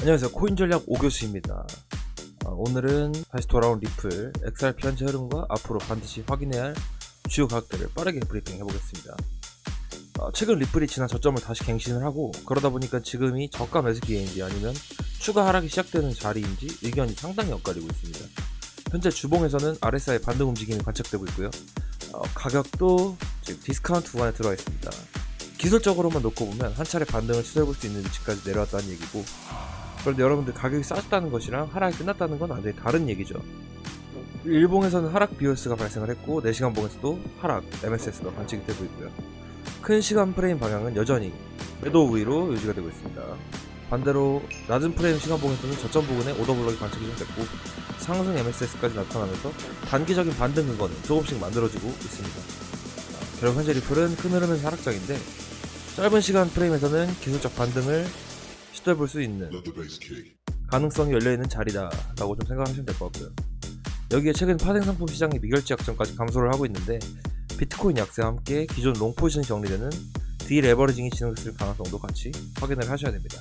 안녕하세요. 코인전략 오교수입니다. 오늘은 다시 돌아온 리플 XRP 현재 흐름과 앞으로 반드시 확인해야 할 주요 가격들을 빠르게 브리핑 해보겠습니다. 최근 리플이 지난 저점을 다시 갱신을 하고, 그러다 보니까 지금이 저가 매수 기회인지 아니면 추가 하락이 시작되는 자리인지 의견이 상당히 엇갈리고 있습니다. 현재 주봉에서는 RSI 반등 움직임이 관측되고 있고요. 가격도 지금 디스카운트 구간에 들어와 있습니다. 기술적으로만 놓고 보면 한 차례 반등을 시도해볼 수 있는 위치까지 내려왔다는 얘기고, 그런데 여러분들 가격이 싸졌다는 것이랑 하락이 끝났다는 건 완전히 다른 얘기죠. 일봉에서는 하락 BOS가 발생을 했고, 4시간 봉에서도 하락 MSS가 관측이 되고 있고요. 큰 시간 프레임 방향은 여전히 매도 우위로 유지가 되고 있습니다. 반대로 낮은 프레임 시간 봉에서는 저점 부근에 오더블럭이 관측이 좀 됐고, 상승 MSS까지 나타나면서 단기적인 반등 근거는 조금씩 만들어지고 있습니다. 결국 현재 리플은 큰 흐름에서 하락장인데, 짧은 시간 프레임에서는 기술적 반등을 시도해볼 수 있는 가능성이 열려있는 자리다 라고 좀 생각하시면 될 것 같고요. 여기에 최근 파생 상품 시장의 미결제 약점까지 감소를 하고 있는데, 비트코인 약세와 함께 기존 롱 포지션이 정리되는 디레버리징이 진행됐을 가능성도 같이 확인을 하셔야 됩니다.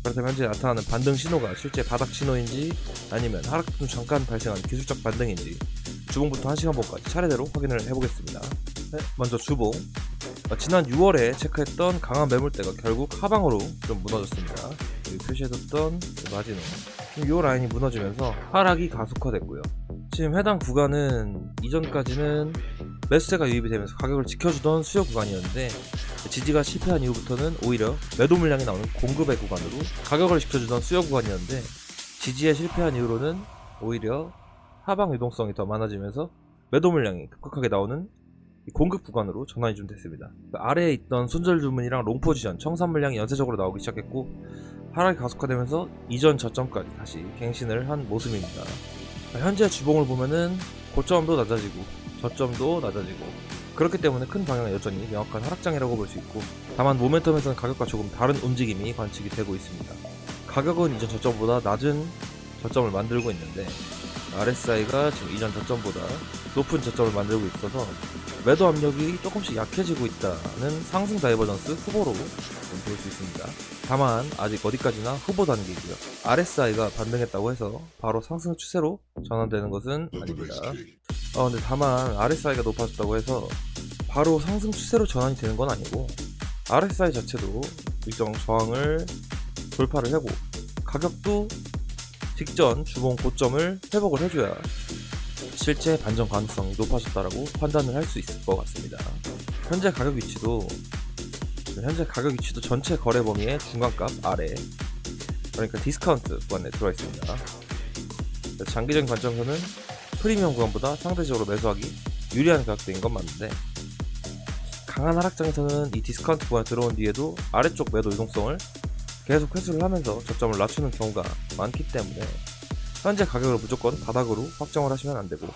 그렇다면 현재 나타나는 반등 신호가 실제 바닥 신호인지 아니면 하락 중 잠깐 발생한 기술적 반등인지 주봉부터 1시간 봉까지 차례대로 확인을 해보겠습니다. 먼저 주봉. 지난 6월에 체크했던 강한 매물대가 결국 하방으로 좀 무너졌습니다. 여기 표시해뒀던 마지노, 이 라인이 무너지면서 하락이 가속화됐고요. 지금 해당 구간은 이전까지는 매수세가 유입이 되면서 가격을 지켜주던 수요 구간이었는데, 지지가 실패한 이후부터는 오히려 매도 물량이 나오는 공급의 구간으로 가격을 지켜주던 수요 구간이었는데, 지지에 실패한 이후로는 오히려 하방 유동성이 더 많아지면서 매도 물량이 급격하게 나오는 공급 구간으로 전환이 좀 됐습니다. 아래에 있던 손절 주문이랑 롱 포지션, 청산 물량이 연쇄적으로 나오기 시작했고, 하락이 가속화되면서 이전 저점까지 다시 갱신을 한 모습입니다. 현재 주봉을 보면은 고점도 낮아지고 저점도 낮아지고, 그렇기 때문에 큰 방향은 여전히 명확한 하락장이라고 볼 수 있고, 다만 모멘텀에서는 가격과 조금 다른 움직임이 관측이 되고 있습니다. 가격은 이전 저점보다 낮은 저점을 만들고 있는데, RSI가 지금 이전 저점보다 높은 저점을 만들고 있어서 매도 압력이 조금씩 약해지고 있다는 상승 다이버전스 후보로 볼 수 있습니다. 다만 아직 어디까지나 후보 단계이고요. RSI가 반등했다고 해서 바로 상승 추세로 전환되는 것은 아닙니다. 근데 다만 RSI가 높아졌다고 해서 바로 상승 추세로 전환이 되는 건 아니고, RSI 자체도 일정 저항을 돌파를 하고 가격도 직전 주봉 고점을 회복을 해줘야 실제 반전 가능성이 높아졌다라고 판단을 할 수 있을 것 같습니다. 현재 가격 위치도 전체 거래 범위의 중간값 아래, 그러니까 디스카운트 구간에 들어와 있습니다. 장기적인 관점에서는 프리미엄 구간보다 상대적으로 매수하기 유리한 가격대인 건 맞는데, 강한 하락장에서는 이 디스카운트 구간에 들어온 뒤에도 아래쪽 매도 유동성을 계속 회수를 하면서 저점을 낮추는 경우가 많기 때문에 현재 가격을 무조건 바닥으로 확정을 하시면 안되고,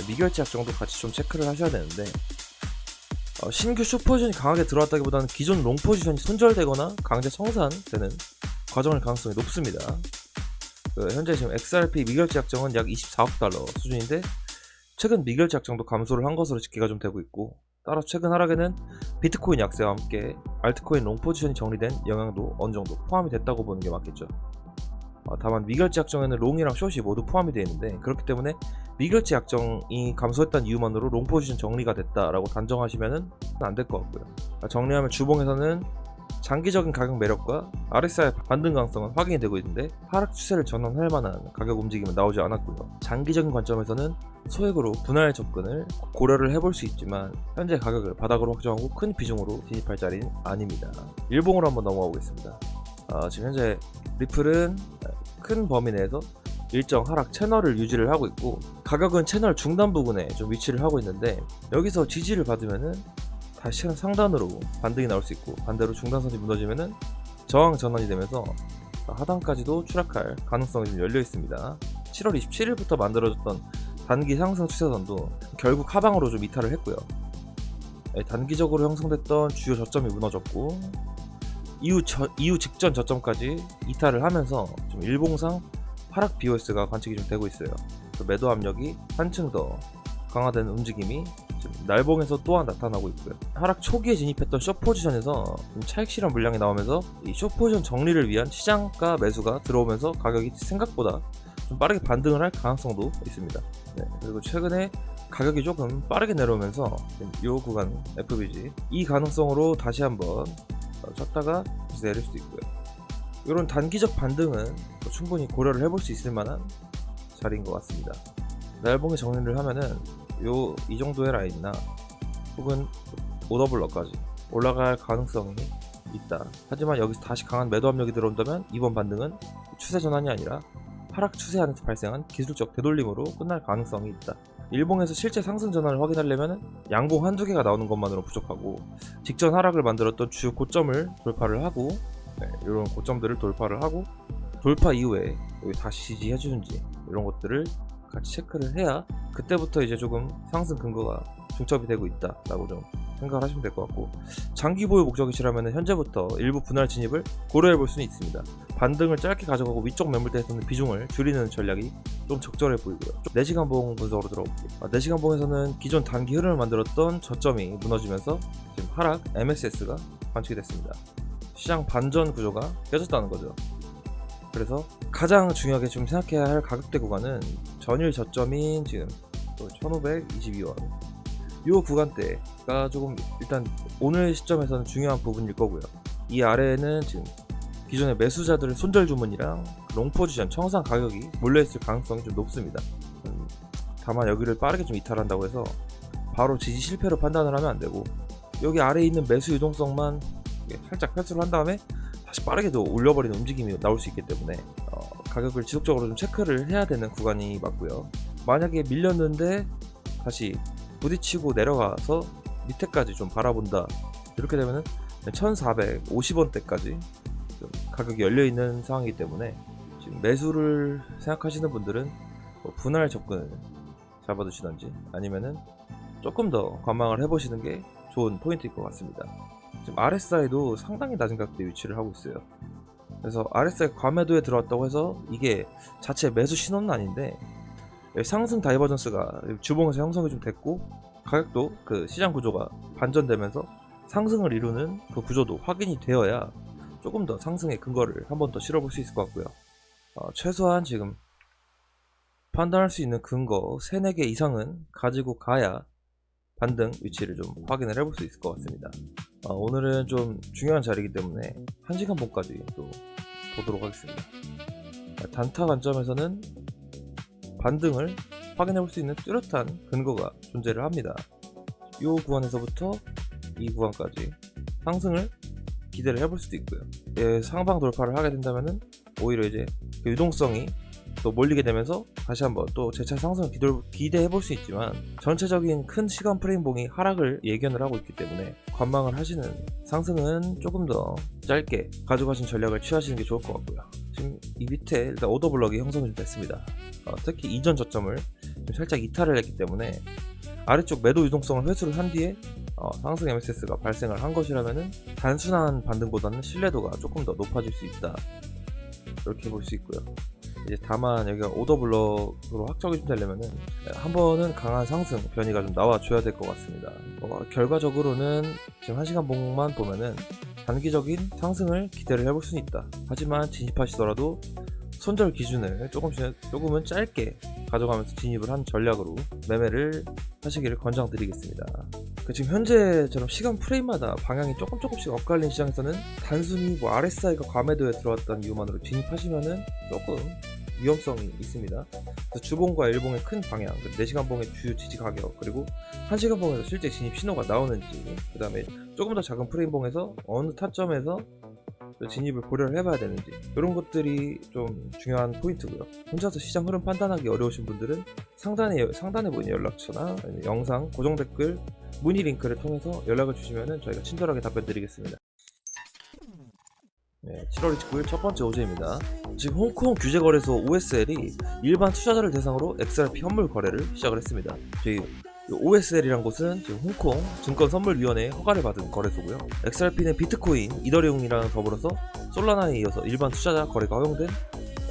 미결제 약정도 같이 좀 체크를 하셔야 되는데, 신규 숏포지션이 강하게 들어왔다기보다는 기존 롱 포지션이 손절되거나 강제 청산되는 과정일 가능성이 높습니다. 현재 지금 XRP 미결제 약정은 약 24억 달러 수준인데, 최근 미결제 약정도 감소를 한 것으로 집계가 좀 되고 있고, 따라 최근 하락에는 비트코인 약세와 함께 알트코인 롱 포지션이 정리된 영향도 어느 정도 포함이 됐다고 보는 게 맞겠죠. 다만 미결제 약정에는 롱이랑 숏이 모두 포함이 되어 있는데, 그렇기 때문에 미결제 약정이 감소했다는 이유만으로 롱 포지션 정리가 됐다라고 단정하시면 안 될 것 같고요. 정리하면 주봉에서는 장기적인 가격 매력과 RSI 반등 가능성은 확인이 되고 있는데, 하락 추세를 전환할 만한 가격 움직임은 나오지 않았고요. 장기적인 관점에서는 소액으로 분할 접근을 고려를 해볼 수 있지만, 현재 가격을 바닥으로 확정하고 큰 비중으로 진입할 자리는 아닙니다. 일봉으로 한번 넘어가 보겠습니다. 지금 현재 리플은 큰 범위 내에서 일정 하락 채널을 유지를 하고 있고, 가격은 채널 중단 부분에 좀 위치를 하고 있는데, 여기서 지지를 받으면은 다시 상단으로 반등이 나올 수 있고, 반대로 중단선이 무너지면은 저항 전환이 되면서 하단까지도 추락할 가능성이 좀 열려 있습니다. 7월 27일부터 만들어졌던 단기 상승 추세선도 결국 하방으로 좀 이탈을 했고요. 단기적으로 형성됐던 주요 저점이 무너졌고, 이후 직전 저점까지 이탈을 하면서 좀 일봉상 하락 BOS가 관측이 좀 되고 있어요. 매도 압력이 한층 더 강화되는 움직임이 좀 날봉에서 또한 나타나고 있고요. 하락 초기에 진입했던 숏 포지션에서 좀 차익실현 물량이 나오면서 이 숏 포지션 정리를 위한 시장가 매수가 들어오면서 가격이 생각보다 좀 빠르게 반등을 할 가능성도 있습니다. 네, 그리고 최근에 가격이 조금 빠르게 내려오면서 이 구간 FBG 이 가능성으로 다시 한번 쳤다가 내릴 수도 있고요. 이런 단기적 반등은 충분히 고려를 해볼 수 있을 만한 자리인 것 같습니다. 날봉의 정리를 하면은 이 정도의 라인이나 혹은 오더블럭까지 올라갈 가능성이 있다. 하지만 여기서 다시 강한 매도 압력이 들어온다면 이번 반등은 추세 전환이 아니라 하락 추세 안에서 발생한 기술적 되돌림으로 끝날 가능성이 있다. 일봉에서 실제 상승 전환을 확인하려면 양봉 한두 개가 나오는 것만으로 부족하고 직전 하락을 만들었던 주요 고점을 돌파를 하고 이런 고점들을 돌파를 하고 돌파 이후에 여기 다시 지지해주는지 이런 것들을 같이 체크를 해야 그때부터 이제 조금 상승 근거가 중첩이 되고 있다라고 좀 생각을 하시면 될 것 같고, 장기 보유 목적이시라면 현재부터 일부 분할 진입을 고려해 볼 수는 있습니다. 반등을 짧게 가져가고 위쪽 매물대에서는 비중을 줄이는 전략이 좀 적절해 보이고요. 4시간 봉 분석으로 들어볼게요. 4시간 봉에서는 기존 단기 흐름을 만들었던 저점이 무너지면서 지금 하락 MSS가 관측이 됐습니다. 시장 반전 구조가 깨졌다는 거죠. 그래서 가장 중요하게 좀 생각해야 할 가격대 구간은 전일 저점인 지금 1522원 이 구간대가 조금 일단 오늘 시점에서는 중요한 부분일 거고요. 이 아래에는 지금 기존의 매수자들의 손절 주문이랑 롱 포지션 청산 가격이 몰려있을 가능성이 좀 높습니다. 다만 여기를 빠르게 좀 이탈한다고 해서 바로 지지 실패로 판단을 하면 안 되고, 여기 아래에 있는 매수 유동성만 살짝 회수를 한 다음에 다시 빠르게도 올려버리는 움직임이 나올 수 있기 때문에 가격을 지속적으로 좀 체크를 해야 되는 구간이 맞고요. 만약에 밀렸는데 다시 부딪히고 내려가서 밑에까지 좀 바라본다, 이렇게 되면은 1450원대까지 가격이 열려있는 상황이기 때문에 지금 매수를 생각하시는 분들은 분할 접근을 잡아두시던지 아니면은 조금 더 관망을 해보시는 게 좋은 포인트일 것 같습니다. 지금 RSI도 상당히 낮은 가격대에 위치를 하고 있어요. 그래서 RSI 과매도에 들어왔다고 해서 이게 자체 매수 신호는 아닌데, 상승 다이버전스가 주봉에서 형성이 좀 됐고 가격도 그 시장 구조가 반전되면서 상승을 이루는 그 구조도 확인이 되어야 조금 더 상승의 근거를 한 번 더 실어볼 수 있을 것 같고요. 최소한 지금 판단할 수 있는 근거 3, 4개 이상은 가지고 가야 반등 위치를 좀 확인을 해볼 수 있을 것 같습니다. 오늘은 좀 중요한 자리이기 때문에 1시간 봉까지 또 보도록 하겠습니다. 단타 관점에서는 반등을 확인해 볼 수 있는 뚜렷한 근거가 존재를 합니다. 이 구간에서부터 이 구간까지 상승을 기대를 해볼 수도 있고요. 상방 돌파를 하게 된다면은 오히려 이제 그 유동성이 또 몰리게 되면서 다시 한번 또 재차 상승을 기대해 볼 수 있지만, 전체적인 큰 시간 프레임봉이 하락을 예견을 하고 있기 때문에 관망을 하시는 상승은 조금 더 짧게 가져가신 전략을 취하시는 게 좋을 것 같고요. 지금 이 밑에 일단 오더블럭이 형성이 좀 됐습니다. 특히 이전 저점을 좀 살짝 이탈을 했기 때문에 아래쪽 매도 유동성을 회수를 한 뒤에 상승 MSS가 발생을 한 것이라면은 단순한 반등보다는 신뢰도가 조금 더 높아질 수 있다, 이렇게 볼 수 있고요. 이제 다만 여기가 오더블럭으로 확정이 좀 되려면은 한 번은 강한 상승 변이가 좀 나와줘야 될 것 같습니다. 결과적으로는 지금 1시간 봉만 보면은 단기적인 상승을 기대를 해볼 수는 있다. 하지만 진입하시더라도 손절 기준을 조금은 짧게 가져가면서 진입을 한 전략으로 매매를 하시기를 권장드리겠습니다. 지금 현재처럼 시간 프레임마다 방향이 조금씩 엇갈린 시장에서는 단순히 RSI가 과매도에 들어왔다는 이유만으로 진입하시면은 조금 위험성이 있습니다. 그래서 주봉과 일봉의 큰 방향, 4시간 봉의 주요 지지 가격, 그리고 1시간 봉에서 실제 진입 신호가 나오는지, 그 다음에 조금 더 작은 프레임 봉에서 어느 타점에서 진입을 고려를 해봐야 되는지, 이런 것들이 좀 중요한 포인트고요. 혼자서 시장 흐름 판단하기 어려우신 분들은 상단에 보이는 연락처나 영상 고정 댓글 문의 링크를 통해서 연락을 주시면 저희가 친절하게 답변 드리겠습니다. 7월 29일 첫 번째 오제입니다. 지금 홍콩 규제거래소 OSL이 일반 투자자를 대상으로 XRP 현물 거래를 시작을 했습니다. 저희 OSL이란 곳은 지금 홍콩 증권선물위원회의 허가를 받은 거래소고요. XRP는 비트코인, 이더리움이랑 더불어서 솔라나에 이어서 일반 투자자 거래가 허용된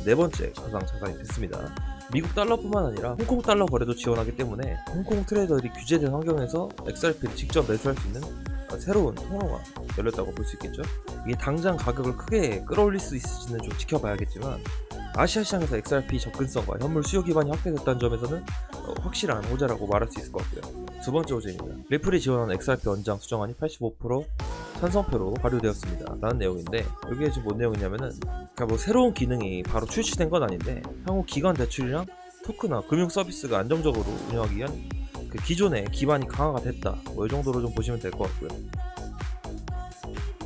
4번째 가상 자산이 됐습니다. 미국 달러뿐만 아니라 홍콩 달러 거래도 지원하기 때문에 홍콩 트레이더들이 규제된 환경에서 XRP를 직접 매수할 수 있는 새로운 통로가 열렸다고 볼 수 있겠죠. 이게 당장 가격을 크게 끌어올릴 수 있을지는 좀 지켜봐야겠지만, 아시아 시장에서 XRP 접근성과 현물 수요 기반이 확대됐다는 점에서는 확실한 호재라고 말할 수 있을 것 같고요. 두 번째 호재입니다. 리플이 지원하는 XRP 원장 수정안이 85% 찬성표로 발효되었습니다 라는 내용인데, 여기에 지금 뭔 내용이냐면은, 그러니까 뭐 새로운 기능이 바로 출시된 건 아닌데 향후 기관 대출이랑 토크나 금융 서비스가 안정적으로 운영하기 위한 그 기존의 기반이 강화가 됐다, 뭐 이 정도로 좀 보시면 될 것 같고요.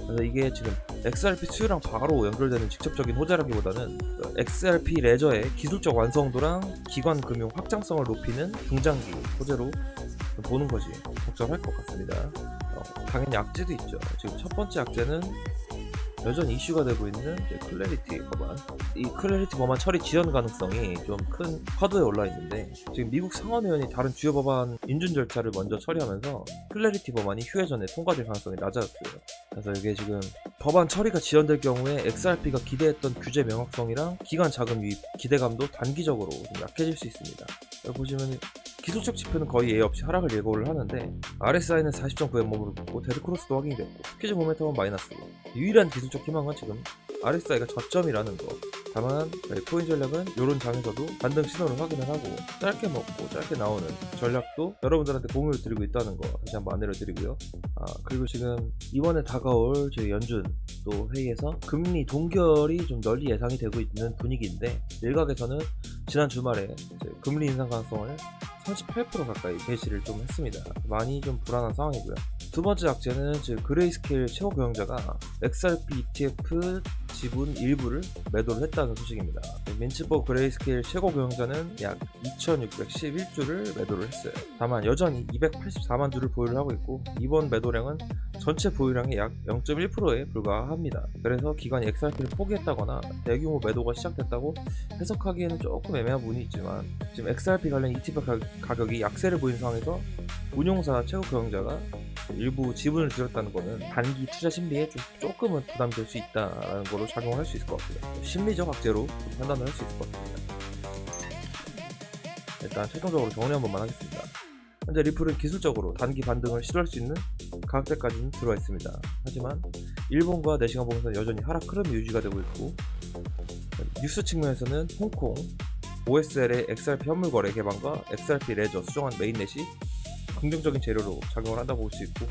그래서 이게 지금 XRP 수요랑 바로 연결되는 직접적인 호재라기보다는 XRP 레저의 기술적 완성도랑 기관 금융 확장성을 높이는 중장기 호재로 보는 것이 적절할 것 같습니다. 당연히 악재도 있죠. 지금 첫 번째 악재는 여전히 이슈가 되고 있는 클래리티 법안. 이 클래리티 법안 처리 지연 가능성이 좀 큰 화두에 올라 있는데, 지금 미국 상원의원이 다른 주요 법안 인준 절차를 먼저 처리하면서 클래리티 법안이 휴회 전에 통과될 가능성이 낮아졌어요. 그래서 이게 지금 법안 처리가 지연될 경우에 XRP가 기대했던 규제 명확성이랑 기관 자금 유입 기대감도 단기적으로 좀 약해질 수 있습니다. 여기 보시면 기술적 지표는 거의 예의 없이 하락을 예고를 하는데, RSI는 40.9에 머무르고 데드크로스도 확인이 됐고 퀴즈 모멘텀은 마이너스고, 유일한 기술적 희망은 지금 RSI가 저점이라는 거. 다만 코인 전략은 이런 장에서도 반등 신호를 확인을 하고 짧게 먹고 짧게 나오는 전략도 여러분들한테 공유를 드리고 있다는 거 다시 한번 안내를 드리고요. 그리고 지금 이번에 다가올 저희 연준 또 회의에서 금리 동결이 좀 널리 예상이 되고 있는 분위기인데, 일각에서는 지난 주말에 금리 인상 가능성을 38% 가까이 배치를 좀 했습니다. 많이 좀 불안한 상황이고요. 두 번째 악재는 그레이스케일 최고 경영자가 XRP ETF 지분 일부를 매도를 했다는 소식입니다. 민츠법 그레이스케일 최고 경영자는 약 2611주를 매도를 했어요. 다만 여전히 284만 주를 보유를 하고 있고, 이번 매도량은 전체 보유량의 약 0.1%에 불과합니다. 그래서 기관이 XRP를 포기했다거나 대규모 매도가 시작됐다고 해석하기에는 조금 애매한 부분이 있지만, 지금 XRP 관련 ETF 가격이 약세를 보이는 상황에서 운용사 최고 경영자가 일부 지분을 들였다는 것은 단기 투자 심리에 조금은 부담될 수 있다는 거로 작용을 할 수 있을 것 같고요. 심리적 악재로 판단을 할 수 있을 것 같습니다. 일단 최종적으로 정리 한 번만 하겠습니다. 현재 리플은 기술적으로 단기 반등을 시도할 수 있는 가격대까지는 들어와 있습니다. 하지만 일본과 내시간 보면서 여전히 하락 흐름이 유지가 되고 있고, 뉴스 측면에서는 홍콩 OSL의 XRP 현물 거래 개방과 XRP 레저 수정한 메인넷이 긍정적인 재료로 작용을 한다고 볼 수 있고,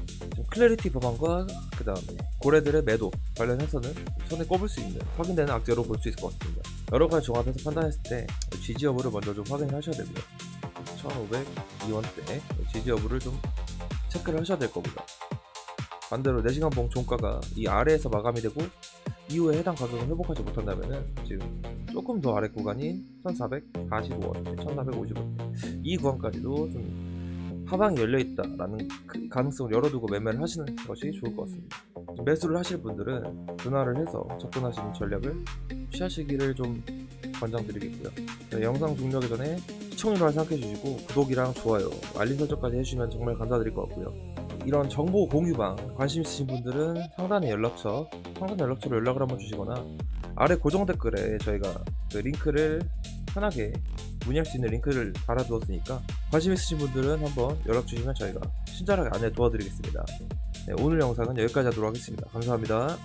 클래리티 법안과 그 다음에 고래들의 매도 관련해서는 손에 꼽을 수 있는 확인되는 악재로 볼 수 있을 것 같습니다. 여러가지 종합해서 판단했을 때 지지 여부를 먼저 좀 확인을 하셔야 되고요. 1502원대 지지 여부를 좀 체크를 하셔야 될 거고요. 반대로 4시간 봉 종가가 이 아래에서 마감이 되고 이후에 해당 가격을 회복하지 못한다면은 지금 조금 더 아래 구간인 1445원, 1450원 이 구간까지도 좀 하방이 열려있다라는 가능성을 열어두고 매매를 하시는 것이 좋을 것 같습니다. 매수를 하실 분들은 분할을 해서 접근하시는 전략을 취하시기를 좀 권장드리겠고요. 영상 종료하기 전에 시청률을 생각해주시고 구독이랑 좋아요, 알림 설정까지 해주시면 정말 감사드릴 것 같고요. 이런 정보 공유방 관심 있으신 분들은 상단 연락처로 연락을 한번 주시거나 아래 고정 댓글에 저희가 그 링크를 편하게 문의할 수 있는 링크를 달아두었으니까 관심 있으신 분들은 한번 연락 주시면 저희가 친절하게 안내 도와드리겠습니다. 네, 오늘 영상은 여기까지 하도록 하겠습니다. 감사합니다.